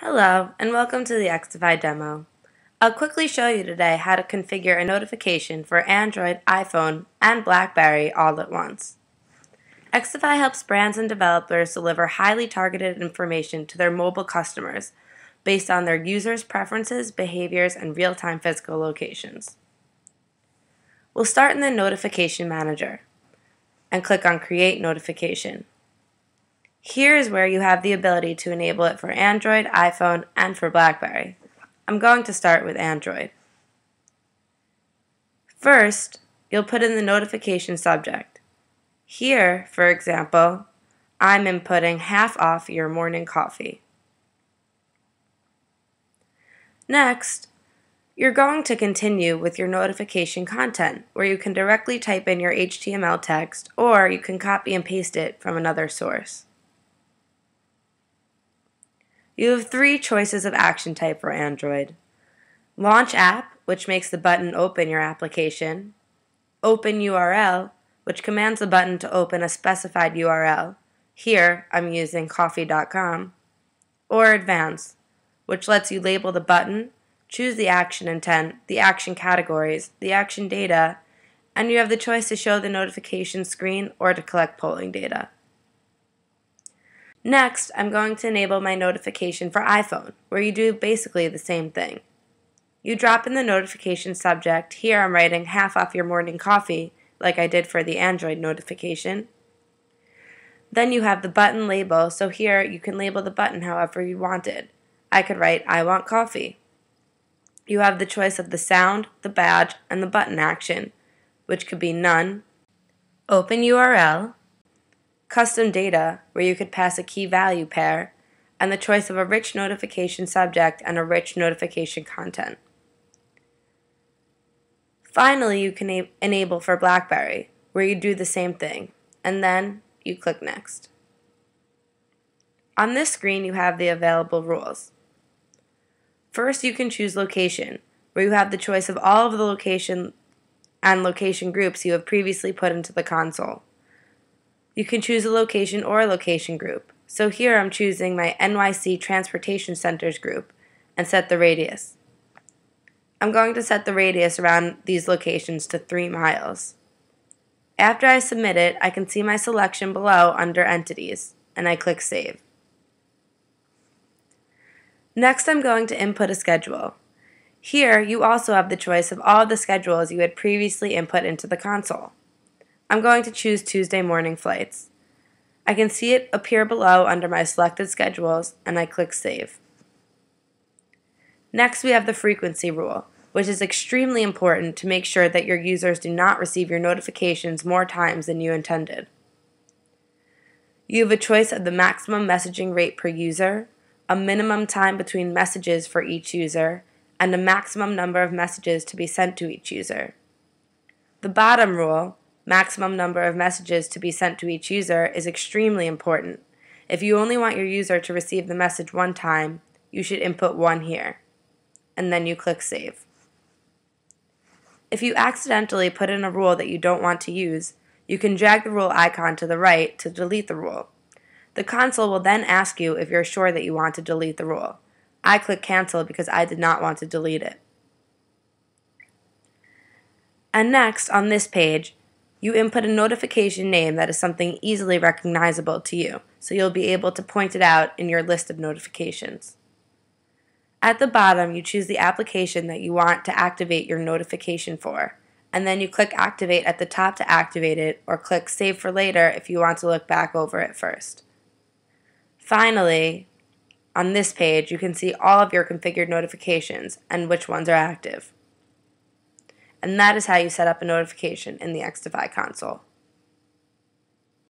Hello, and welcome to the Xtify demo. I'll quickly show you today how to configure a notification for Android, iPhone, and BlackBerry all at once. Xtify helps brands and developers deliver highly targeted information to their mobile customers based on their users' preferences, behaviors, and real-time physical locations. We'll start in the Notification Manager and click on Create Notification. Here is where you have the ability to enable it for Android, iPhone, and for BlackBerry. I'm going to start with Android. First, you'll put in the notification subject. Here, for example, I'm inputting half off your morning coffee. Next, you're going to continue with your notification content, where you can directly type in your HTML text, or you can copy and paste it from another source. You have three choices of action type for Android. Launch App, which makes the button open your application. Open URL, which commands the button to open a specified URL. Here, I'm using coffee.com. Or Advanced, which lets you label the button, choose the action intent, the action categories, the action data, and you have the choice to show the notification screen or to collect polling data. Next, I'm going to enable my notification for iPhone, where you do basically the same thing. You drop in the notification subject. Here I'm writing half off your morning coffee, like I did for the Android notification. Then you have the button label, so here you can label the button however you wanted. I could write, I want coffee. You have the choice of the sound, the badge, and the button action, which could be none, open URL, custom data, where you could pass a key value pair, and the choice of a rich notification subject and a rich notification content. Finally, you can enable for BlackBerry, where you do the same thing, and then you click Next. On this screen, you have the available rules. First, you can choose Location, where you have the choice of all of the location and location groups you have previously put into the console. You can choose a location or a location group. So here I'm choosing my NYC Transportation Centers group and set the radius. I'm going to set the radius around these locations to 3 miles. After I submit it, I can see my selection below under Entities, and I click Save. Next, I'm going to input a schedule. Here, you also have the choice of all of the schedules you had previously input into the console. I'm going to choose Tuesday morning flights. I can see it appear below under my selected schedules, and I click Save. Next, we have the frequency rule, which is extremely important to make sure that your users do not receive your notifications more times than you intended. You have a choice of the maximum messaging rate per user, a minimum time between messages for each user, and a maximum number of messages to be sent to each user. The bottom rule, maximum number of messages to be sent to each user, is extremely important. If you only want your user to receive the message one time, you should input 1 here, and then you click Save. If you accidentally put in a rule that you don't want to use, you can drag the rule icon to the right to delete the rule. The console will then ask you if you're sure that you want to delete the rule. I click Cancel because I did not want to delete it. And next, on this page, you input a notification name that is something easily recognizable to you, so you'll be able to point it out in your list of notifications. At the bottom, you choose the application that you want to activate your notification for, and then you click Activate at the top to activate it, or click Save for later if you want to look back over it first. Finally, on this page, you can see all of your configured notifications and which ones are active. And that is how you set up a notification in the Xtify console.